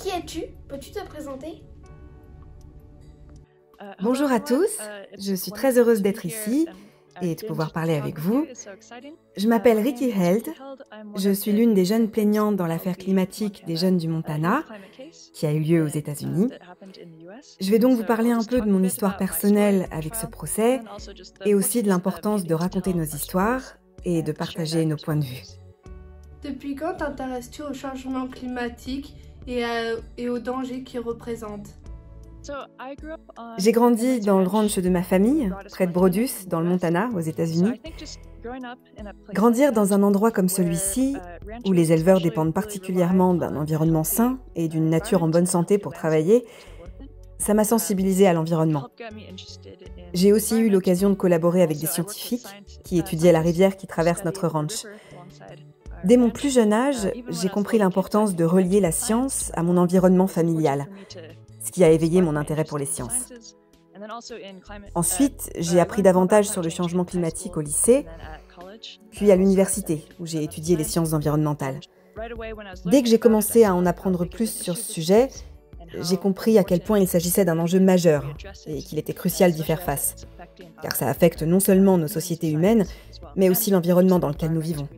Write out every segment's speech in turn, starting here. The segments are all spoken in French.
Qui es-tu? Peux-tu te présenter? Bonjour à tous, je suis très heureuse d'être ici et de pouvoir parler avec vous. Je m'appelle Rikki Held, je suis l'une des jeunes plaignantes dans l'affaire climatique des jeunes du Montana, qui a eu lieu aux États-Unis. Je vais donc vous parler un peu de mon histoire personnelle avec ce procès et aussi de l'importance de raconter nos histoires et de partager nos points de vue. Depuis quand t'intéresses-tu au changement climatique et aux dangers qu'il représente? J'ai grandi dans le ranch de ma famille, près de Brodus, dans le Montana, aux États-Unis. Grandir dans un endroit comme celui-ci, où les éleveurs dépendent particulièrement d'un environnement sain et d'une nature en bonne santé pour travailler, ça m'a sensibilisée à l'environnement. J'ai aussi eu l'occasion de collaborer avec des scientifiques qui étudiaient la rivière qui traverse notre ranch. Dès mon plus jeune âge, j'ai compris l'importance de relier la science à mon environnement familial, ce qui a éveillé mon intérêt pour les sciences. Ensuite, j'ai appris davantage sur le changement climatique au lycée, puis à l'université, où j'ai étudié les sciences environnementales. Dès que j'ai commencé à en apprendre plus sur ce sujet, j'ai compris à quel point il s'agissait d'un enjeu majeur et qu'il était crucial d'y faire face, car ça affecte non seulement nos sociétés humaines, mais aussi l'environnement dans lequel nous vivons.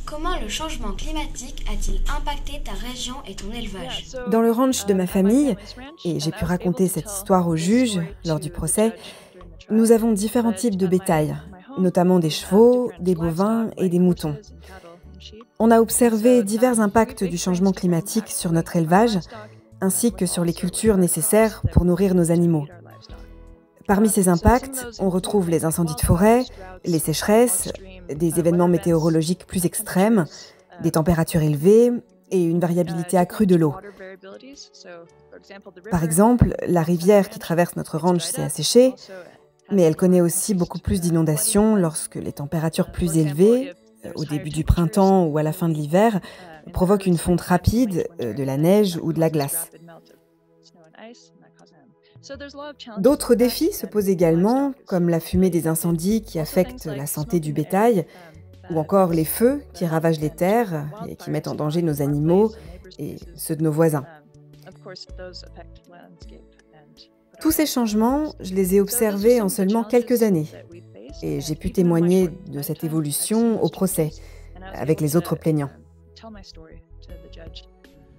Comment le changement climatique a-t-il impacté ta région et ton élevage? Dans le ranch de ma famille, et j'ai pu raconter cette histoire au juge lors du procès, nous avons différents types de bétail, notamment des chevaux, des bovins et des moutons. On a observé divers impacts du changement climatique sur notre élevage, ainsi que sur les cultures nécessaires pour nourrir nos animaux. Parmi ces impacts, on retrouve les incendies de forêt, les sécheresses, des événements météorologiques plus extrêmes, des températures élevées et une variabilité accrue de l'eau. Par exemple, la rivière qui traverse notre ranch s'est asséchée, mais elle connaît aussi beaucoup plus d'inondations lorsque les températures plus élevées, au début du printemps ou à la fin de l'hiver, provoquent une fonte rapide de la neige ou de la glace. D'autres défis se posent également, comme la fumée des incendies qui affectent la santé du bétail, ou encore les feux qui ravagent les terres et qui mettent en danger nos animaux et ceux de nos voisins. Tous ces changements, je les ai observés en seulement quelques années, et j'ai pu témoigner de cette évolution au procès, avec les autres plaignants.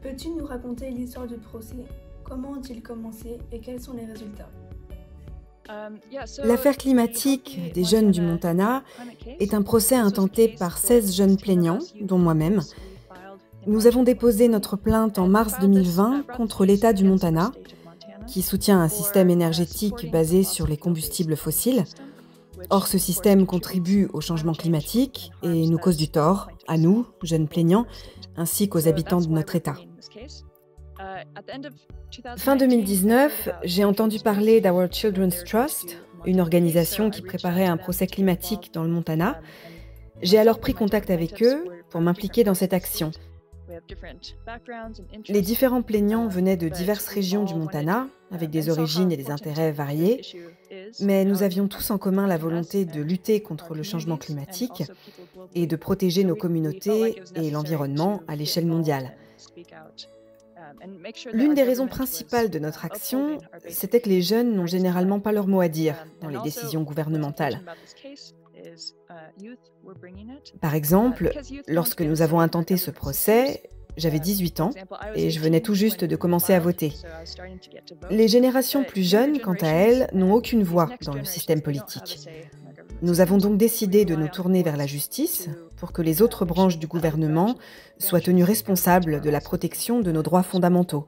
Peux-tu nous raconter l'histoire du procès? Comment ont-ils commencé et quels sont les résultats? L'affaire climatique des jeunes du Montana est un procès intenté par 16 jeunes plaignants, dont moi-même. Nous avons déposé notre plainte en mars 2020 contre l'État du Montana, qui soutient un système énergétique basé sur les combustibles fossiles. Or, ce système contribue au changement climatique et nous cause du tort, à nous, jeunes plaignants, ainsi qu'aux habitants de notre État. Fin 2019, j'ai entendu parler d'Our Children's Trust, une organisation qui préparait un procès climatique dans le Montana. J'ai alors pris contact avec eux pour m'impliquer dans cette action. Les différents plaignants venaient de diverses régions du Montana, avec des origines et des intérêts variés, mais nous avions tous en commun la volonté de lutter contre le changement climatique et de protéger nos communautés et l'environnement à l'échelle mondiale. L'une des raisons principales de notre action, c'était que les jeunes n'ont généralement pas leur mot à dire dans les décisions gouvernementales. Par exemple, lorsque nous avons intenté ce procès, j'avais 18 ans et je venais tout juste de commencer à voter. Les générations plus jeunes, quant à elles, n'ont aucune voix dans le système politique. Nous avons donc décidé de nous tourner vers la justice pour que les autres branches du gouvernement soient tenues responsables de la protection de nos droits fondamentaux.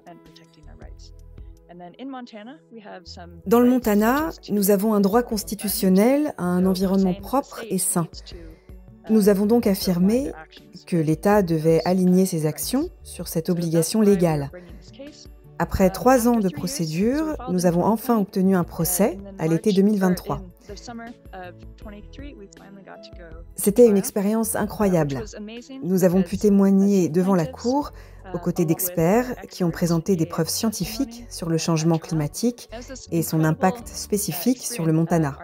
Dans le Montana, nous avons un droit constitutionnel à un environnement propre et sain. Nous avons donc affirmé que l'État devait aligner ses actions sur cette obligation légale. Après 3 ans de procédure, nous avons enfin obtenu un procès à l'été 2023. C'était une expérience incroyable. Nous avons pu témoigner devant la Cour, aux côtés d'experts qui ont présenté des preuves scientifiques sur le changement climatique et son impact spécifique sur le Montana.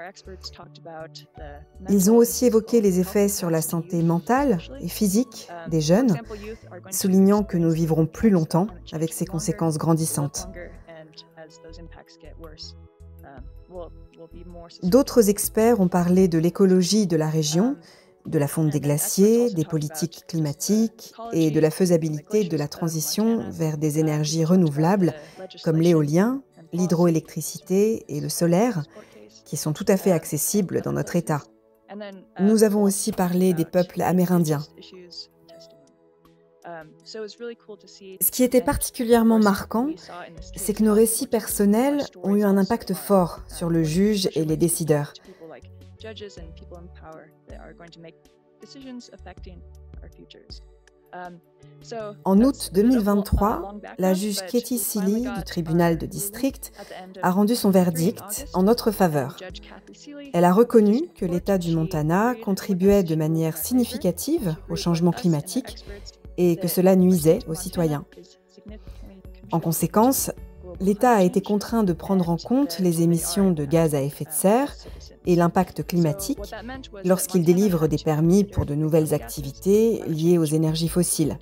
Ils ont aussi évoqué les effets sur la santé mentale et physique des jeunes, soulignant que nous vivrons plus longtemps avec ces conséquences grandissantes. D'autres experts ont parlé de l'écologie de la région, de la fonte des glaciers, des politiques climatiques et de la faisabilité de la transition vers des énergies renouvelables comme l'éolien, l'hydroélectricité et le solaire, qui sont tout à fait accessibles dans notre État. Nous avons aussi parlé des peuples amérindiens. Ce qui était particulièrement marquant, c'est que nos récits personnels ont eu un impact fort sur le juge et les décideurs. En août 2023, la juge Katie Seeley du tribunal de district a rendu son verdict en notre faveur. Elle a reconnu que l'État du Montana contribuait de manière significative au changement climatique et que cela nuisait aux citoyens. En conséquence, l'État a été contraint de prendre en compte les émissions de gaz à effet de serre et l'impact climatique lorsqu'il délivre des permis pour de nouvelles activités liées aux énergies fossiles.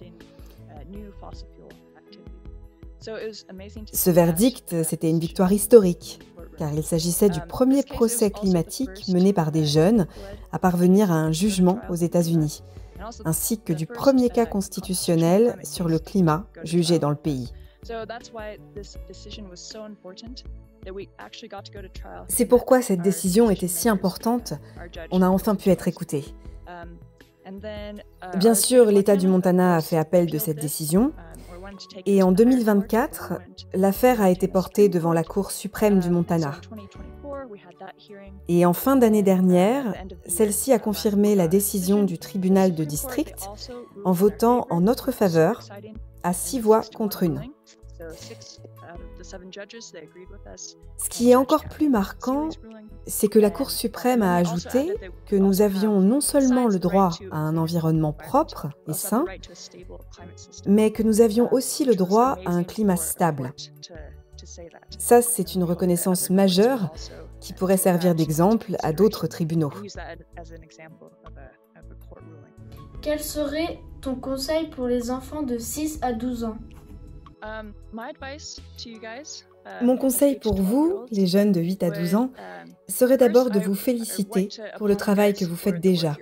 Ce verdict, c'était une victoire historique, car il s'agissait du premier procès climatique mené par des jeunes à parvenir à un jugement aux États-Unis, ainsi que du premier cas constitutionnel sur le climat jugé dans le pays. C'est pourquoi cette décision était si importante. On a enfin pu être écoutés. Bien sûr, l'État du Montana a fait appel de cette décision. Et en 2024, l'affaire a été portée devant la Cour suprême du Montana. Et en fin d'année dernière, celle-ci a confirmé la décision du tribunal de district en votant en notre faveur à 6 voix contre 1. Ce qui est encore plus marquant, c'est que la Cour suprême a ajouté que nous avions non seulement le droit à un environnement propre et sain, mais que nous avions aussi le droit à un climat stable. Ça, c'est une reconnaissance majeure qui pourrait servir d'exemple à d'autres tribunaux. Quel serait ton conseil pour les enfants de 6 à 12 ans? Mon conseil pour vous, les jeunes de 8 à 12 ans, serait d'abord de vous féliciter pour le travail que vous faites déjà,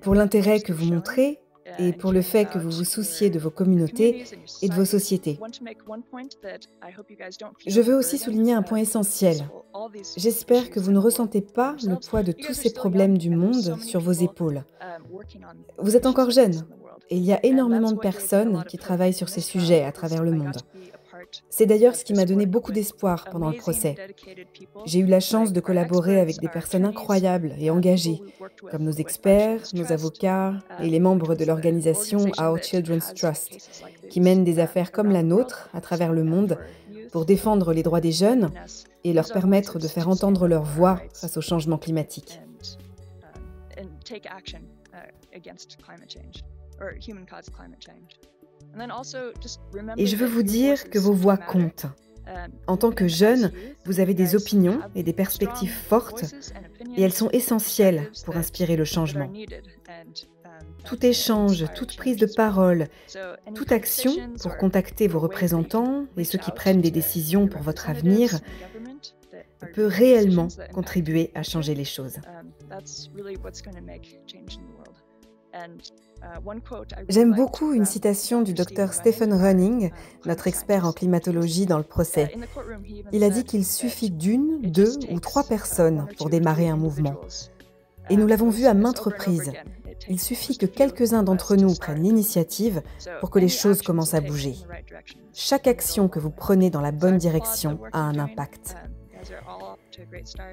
pour l'intérêt que vous montrez et pour le fait que vous vous souciez de vos communautés et de vos sociétés. Je veux aussi souligner un point essentiel. J'espère que vous ne ressentez pas le poids de tous ces problèmes du monde sur vos épaules. Vous êtes encore jeune et il y a énormément de personnes qui travaillent sur ces sujets à travers le monde. C'est d'ailleurs ce qui m'a donné beaucoup d'espoir pendant le procès. J'ai eu la chance de collaborer avec des personnes incroyables et engagées, comme nos experts, nos avocats et les membres de l'organisation Our Children's Trust, qui mènent des affaires comme la nôtre à travers le monde pour défendre les droits des jeunes et leur permettre de faire entendre leur voix face au changement climatique. Et je veux vous dire que vos voix comptent. En tant que jeune, vous avez des opinions et des perspectives fortes, et elles sont essentielles pour inspirer le changement. Tout échange, toute prise de parole, toute action pour contacter vos représentants et ceux qui prennent des décisions pour votre avenir peut réellement contribuer à changer les choses. J'aime beaucoup une citation du docteur Stephen Running, notre expert en climatologie dans le procès. Il a dit qu'il suffit d'une, 2 ou 3 personnes pour démarrer un mouvement. Et nous l'avons vu à maintes reprises. Il suffit que quelques-uns d'entre nous prennent l'initiative pour que les choses commencent à bouger. Chaque action que vous prenez dans la bonne direction a un impact.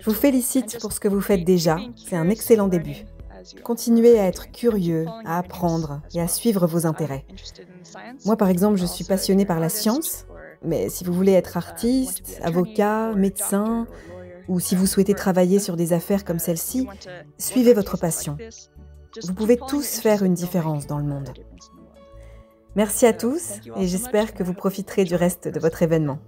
Je vous félicite pour ce que vous faites déjà, c'est un excellent début. Continuez à être curieux, à apprendre et à suivre vos intérêts. Moi, par exemple, je suis passionnée par la science, mais si vous voulez être artiste, avocat, médecin, ou si vous souhaitez travailler sur des affaires comme celle-ci, suivez votre passion. Vous pouvez tous faire une différence dans le monde. Merci à tous et j'espère que vous profiterez du reste de votre événement.